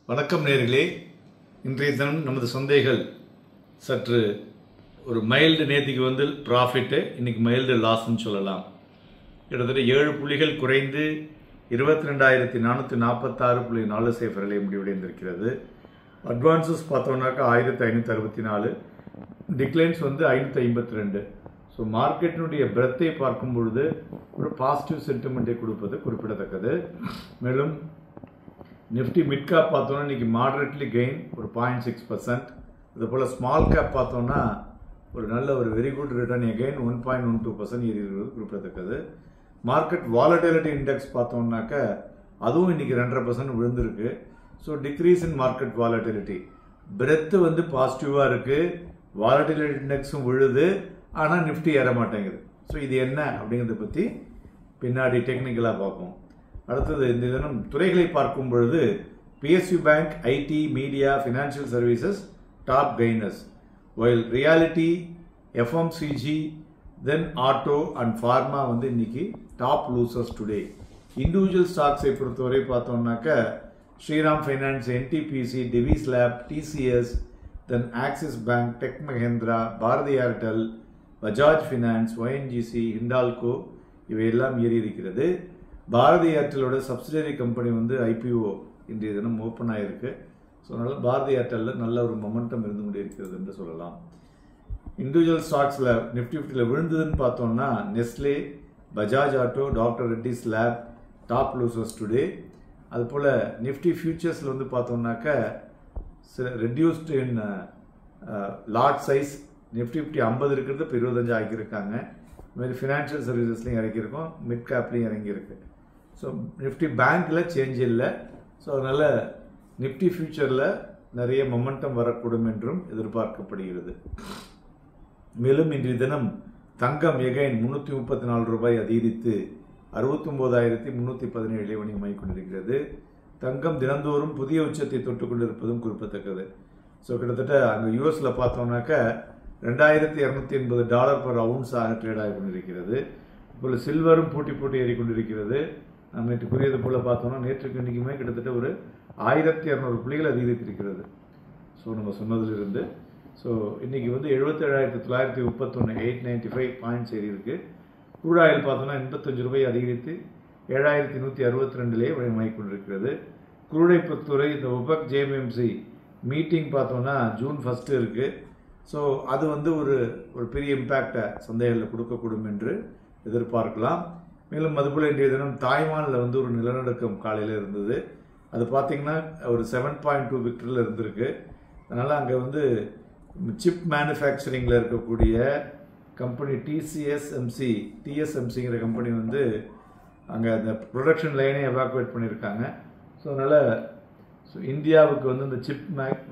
வணக்கம் நேர்களே. இன்றைய தினம் நமது சந்தைகள் சற்று ஒரு மைல்டு நேற்றுக்கு வந்து ப்ராஃபிட்டு, இன்னைக்கு மைல்டு லாஸ்ன்னு சொல்லலாம். கிட்டத்தட்ட 7 புள்ளிகள் குறைந்து 22,446.4 சேஃபரிலே முடிவடைந்திருக்கிறது. அட்வான்சஸ் பார்த்தோம்னாக்கா 1564, டிக்ளைன்ஸ் வந்து 552. ஸோ மார்க்கெட்டினுடைய பிரெத்தை பார்க்கும் பொழுது ஒரு பாசிட்டிவ் சென்டிமெண்ட்டை கொடுப்பது குறிப்பிடத்தக்கது. மேலும் நிஃப்டி மிட் கேப் பார்த்தோன்னா இன்றைக்கி மாடரேட்லி கெயின் ஒரு 0.6%. அதுபோல் ஸ்மால் கேப் பார்த்தோன்னா ஒரு நல்ல ஒரு வெரி குட் ரிட்டர்ன் எகெயின் 1.12% ஏறி இருக்கிறது குறிப்பிடத்தக்கது. மார்க்கெட் வாலட்டிலிட்டி இண்டெக்ஸ் பார்த்தோம்னாக்க அதுவும் இன்றைக்கி 2.5% விழுந்திருக்கு. So decrease in market volatility, breadth வந்து பாசிட்டிவாக இருக்குது, வாலட்டிலிட்டி இண்டெக்ஸும் விழுது, ஆனால் நிஃப்டி ஏற மாட்டேங்குது. ஸோ இது என்ன அப்படிங்கிறத பற்றி பின்னாடி டெக்னிக்கலாக பார்ப்போம். அடுத்தது இந்த தினம் துறைகளை பார்க்கும் பொழுது PSU bank, IT, media, financial services top gainers, while realty, FMCG, then auto and pharma வந்து இன்னைக்கு டாப் லூசர்ஸ் டுடே. இண்டிவிஜுவல் ஸ்டாக்ஸை பொறுத்தவரை பார்த்தோம்னாக்க Shriram Finance, NTPC, Divi's Lab, TCS, then Axis Bank, Tech Mahindra, Bharti Airtel, Bajaj Finance, ONGC, Hindalco இவையெல்லாம் ஏறி இருக்கிறது. பாரதி ஏர்டெலோட சப்சிடரி கம்பெனி வந்து IPO இன்றைய தினம் ஓப்பன் ஆகிருக்கு. ஸோ அதனால் பாரதி ஏர்டெல்லில் நல்ல ஒரு மொமெண்டம் இருந்து கொண்டு இருக்கிறது என்று சொல்லலாம். இண்டிவிஜுவல் ஸ்டாக்ஸில் நிஃப்டி 50 விழுந்ததுன்னு பார்த்தோம்னா Nestle, Bajaj auto, doctor Reddy's lab top losers today. அதுபோல் நிஃப்டி ஃபியூச்சர்ஸில் வந்து பார்த்தோம்னாக்க reduced in lot size Nifty 50 இருக்கிறது இப்போ 25 ஆக்கியிருக்காங்க. இதுமாதிரி ஃபினான்ஷியல் சர்வீசஸ்லையும் இறங்கியிருக்கோம், மிட் கேப்லையும் இறங்கியிருக்கு. ஸோ நிஃப்டி பேங்க்கில் சேஞ்ச் இல்லை. ஸோ அதனால் நிஃப்டி ஃபியூச்சரில் நிறைய மொமெண்டம் வரக்கூடும் என்றும் எதிர்பார்க்கப்படுகிறது. மேலும் இன்றைய தினம் தங்கம் எகைன் 334 ரூபாய் அதிகரித்து 69,317 வணிகமாகிக் கொண்டிருக்கிறது. தங்கம் தினந்தோறும் புதிய உச்சத்தை தொட்டுக் கொண்டிருப்பதும் குறிப்பிடத்தக்கது. ஸோ கிட்டத்தட்ட அங்கே யூஎஸில் பார்த்தோம்னாக்க $2,280 பர் அவுன்ஸாக ட்ரேட் ஆகி கொண்டிருக்கிறது. இப்போ சில்வரும் போட்டி ஏறிக்கொண்டிருக்கிறது. நம்ம நேற்று கூறியது போல் பார்த்தோம்னா நேற்றுக்கு இன்றைக்குமே கிட்டத்தட்ட ஒரு 1,200 புள்ளிகள் அதிகரித்திருக்கிறது. ஸோ நம்ம சொன்னதிலிருந்து ஸோ இன்றைக்கி வந்து 77,931 895 பாயிண்ட்ஸ் ஏறி இருக்குது. க்ரூட் ஆயில் பார்த்தோன்னா 85 ரூபாய் அதிகரித்து 7,162 வணிகமாகிக் கொண்டிருக்கிறது. க்ரூடை பொறுத்தவரை இந்த OPEC JMMC மீட்டிங் பார்த்தோன்னா ஜூன் 1 இருக்குது. ஸோ அது வந்து ஒரு பெரிய இம்பேக்டை சந்தைகளில் கொடுக்கக்கூடும் என்று எதிர்பார்க்கலாம். மேலும் அதுபோல் இன்றைய தினம் தாய்வானில் வந்து ஒரு நிலநடுக்கம் காலையில் இருந்தது. அது பார்த்திங்கன்னா ஒரு 7.2 விக்டரில் இருந்திருக்கு. அதனால் அங்கே வந்து சிப் மேனுஃபேக்சரிங்கில் இருக்கக்கூடிய கம்பெனி TSMCங்கிற கம்பெனி வந்து அங்கே அந்த ப்ரொடக்ஷன் லைனை எவாக்குவேட் பண்ணியிருக்காங்க. ஸோ அதனால் இந்தியாவுக்கு வந்து இந்த சிப்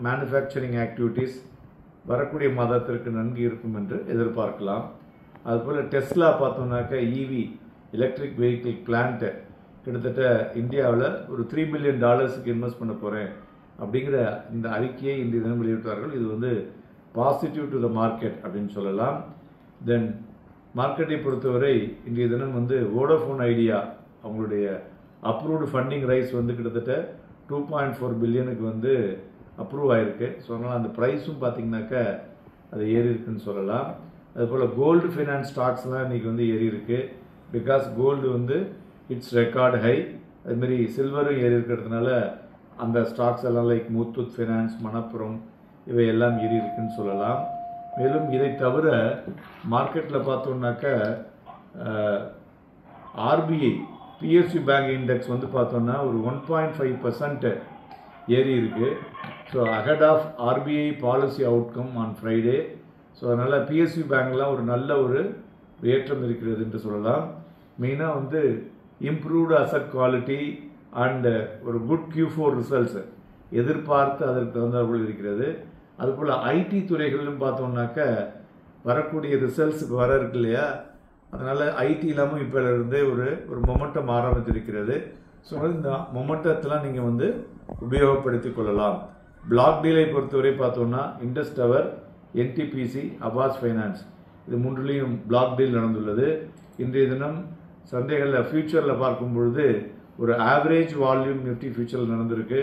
மேனுஃபேக்சரிங் ஆக்டிவிட்டீஸ் வரக்கூடிய மாதத்திற்கு நன்கு இருக்கும் என்று எதிர்பார்க்கலாம். அதுபோல் டெஸ்லா பார்த்தோம்னாக்கா EV எலக்ட்ரிக் வெஹிக்கிள் பிளான்ட்டு கிட்டத்தட்ட இந்தியாவில் ஒரு $3 பில்லியன் இன்வெஸ்ட் பண்ண போகிறேன் அப்படிங்கிற இந்த அறிக்கையை இன்றைய தினம் வெளியிட்டார்கள். இது வந்து பாசிட்டிவ் டு த மார்க்கெட் அப்படின்னு சொல்லலாம். தென் மார்க்கெட்டை பொறுத்தவரை இன்றைய தினம் வந்து வோடஃபோன் ஐடியா அவங்களுடைய அப்ரூவ்டு ஃபண்டிங் ரைஸ் வந்து கிட்டத்தட்ட 2.4 பில்லியனுக்கு வந்து அப்ரூவ் ஆகிருக்கு. ஸோ அதனால் அந்த ப்ரைஸும் பார்த்திங்கனாக்கா அது ஏறி இருக்குன்னு சொல்லலாம். அதுபோல் கோல்டு ஃபைனான்ஸ் ஸ்டாக்ஸ்லாம் இன்றைக்கி வந்து ஏறி இருக்குது. பிகாஸ் கோல்டு வந்து இட்ஸ் ரெக்கார்டு ஹை. அதுமாரி சில்வரும் ஏறி இருக்கிறதுனால அந்த ஸ்டாக்ஸ் எல்லாம் லைக் முத்தூட் ஃபைனான்ஸ், மணப்புரம் இவை எல்லாம் ஏறி இருக்குன்னு சொல்லலாம். மேலும் இதை தவிர மார்க்கெட்டில் பார்த்தோம்னாக்க RBI PSU பேங்க் இண்டெக்ஸ் வந்து பார்த்தோன்னா ஒரு 1.5% ஏறி இருக்குது. So ahead of RBI policy outcome on Friday. So அதனால் PSU பேங்க்லாம் ஒரு நல்ல ஒரு ஏற்றம் இருக்கிறது என்று சொல்லலாம். மெயினாக வந்து இம்ப்ரூவ்டு அசட் குவாலிட்டி அண்ட் ஒரு குட் Q4 ரிசல்ட்ஸ் எதிர்பார்த்து அதற்கு தகுந்தாற்போல் இருக்கிறது. அதுபோல் ஐடி துறைகளிலும் பார்த்தோம்னாக்க வரக்கூடிய ரிசல்ட்ஸுக்கு வர இருக்கு இல்லையா, அதனால் ஐடி இல்லாமல் இப்போலேருந்தே ஒரு மொமெண்டம் ஆரம்பித்திருக்கிறது. ஸோ இந்த மொமெண்டத்தெலாம் நீங்கள் வந்து உபயோகப்படுத்தி கொள்ளலாம். பிளாக் டீலை பொறுத்தவரை பார்த்தோம்னா Indus tower, NTPC, Aavas finance இது மூன்றுலேயும் பிளாக் டீல் நடந்துள்ளது. இன்றைய தினம் சந்தைகளில் ஃபியூச்சரில் பார்க்கும் பொழுது ஒரு ஆவரேஜ் வால்யூம் நிஃப்டி ஃபியூச்சரில் நடந்திருக்கு.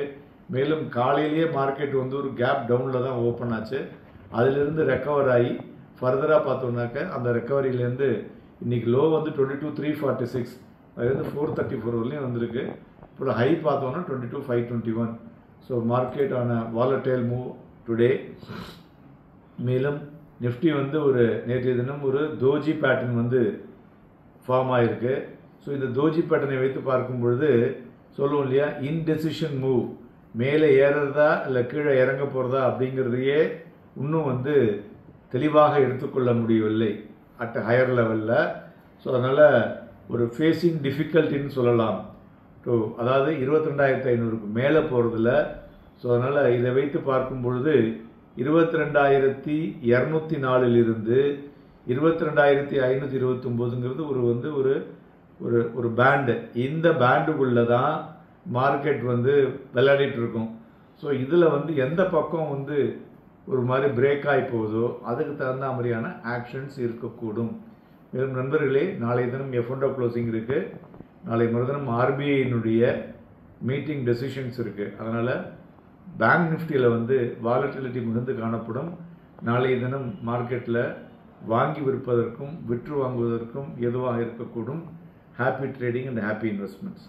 மேலும் காலையிலேயே மார்க்கெட் வந்து ஒரு கேப் டவுனில் தான் ஓப்பன் ஆச்சு. அதிலிருந்து ரெக்கவர் ஆகி ஃபர்தராக பார்த்தோம்னாக்க அந்த ரெக்கவரியிலேருந்து இன்றைக்கி லோ வந்து 22,346, அதுலேருந்து 434 வரலையும் வந்திருக்கு. இப்போ ஹை பார்த்தோன்னா 22,521. ஸோ மார்க்கெட் ஆன வாலட்டைல் மூவ் டுடே. மேலும் நிஃப்டி வந்து ஒரு நேற்றைய தினம் ஒரு தோஜி பேட்டர்ன் வந்து ஃபார்ம் ஆகிருக்கு. ஸோ இந்த தோஜி பேட்டர்னை வைத்து பார்க்கும் பொழுது சொல்லுவோம் இல்லையா, இன்டெசிஷன் மூவ், மேலே ஏறுறதா இல்லை கீழே இறங்க போகிறதா அப்படிங்கிறதையே இன்னும் வந்து தெளிவாக எடுத்துக்கொள்ள முடியவில்லை அட் ஹையர் லெவலில். ஸோ அதனால் ஒரு ஃபேஸிங் டிஃபிகல்ட்டின்னு சொல்லலாம். அதாவது 22,500க்கு மேலே போகிறதில்ல. ஸோ அதனால் இதை வைத்து பார்க்கும் பொழுது 22,204 22,529ங்கிறது ஒரு பேண்டு. இந்த பேண்டுக்குள்ளே தான் மார்க்கெட் வந்து விளையாடிட்டு இருக்கும். ஸோ இதில் வந்து எந்த பக்கம் வந்து ஒரு மாதிரி பிரேக் ஆகி போகுதோ அதுக்கு தகுந்த மாதிரியான ஆக்ஷன்ஸ் இருக்கக்கூடும். மேலும் நண்பர்களே, நாளை தினம் F&O க்ளோசிங் இருக்குது. நாளை மறுதினம் RBIயினுடைய மீட்டிங் டெசிஷன்ஸ் இருக்குது. அதனால் பேங்க் நிஃப்டியில் வந்து வாலட்டிலிட்டி மிகுந்து காணப்படும். நாளைய தினம் மார்க்கெட்டில் வாங்கி விற்பதற்கும் விற்று வாங்குவதற்கும் எதுவாக இருக்கக்கூடும். Happy trading and happy investments.